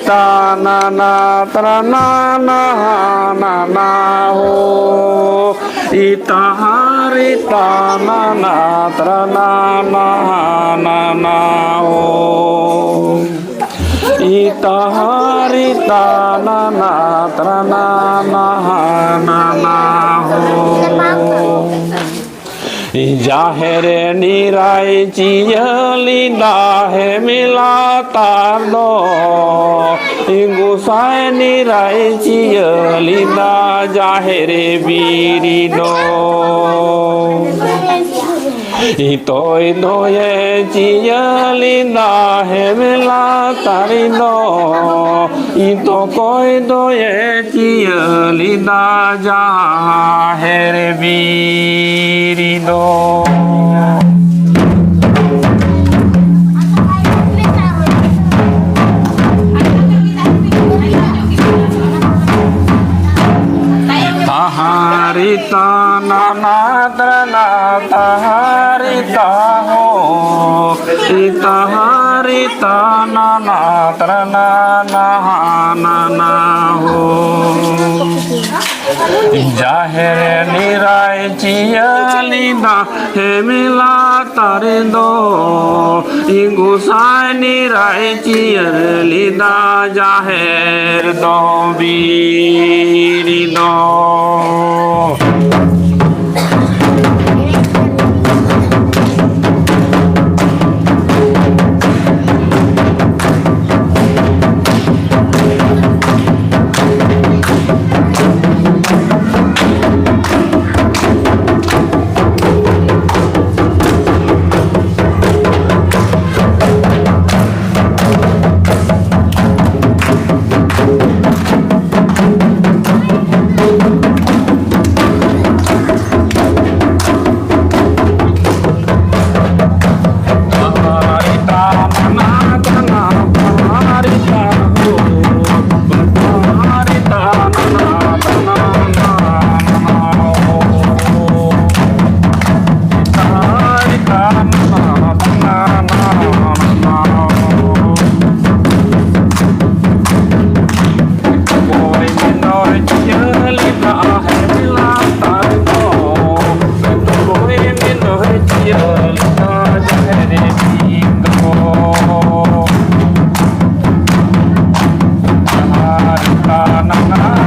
ta na na tra na na na na ho ita hari ta na na tra na na na ho ita hari ta na na tra na na ho Jahre nirai ciyali dahe milatar do Ingusai nirai ciyali da jahre biri do Itoi doye ciyali dahe milatar do Ito koi doye ciyali da jahre biri do Taharita nanadrana taharita ho Taharita nanadrana nahana ho Jahre nirai ciyali da hemila tarindo Ingusai nirai ciyali da jaher do biri do na na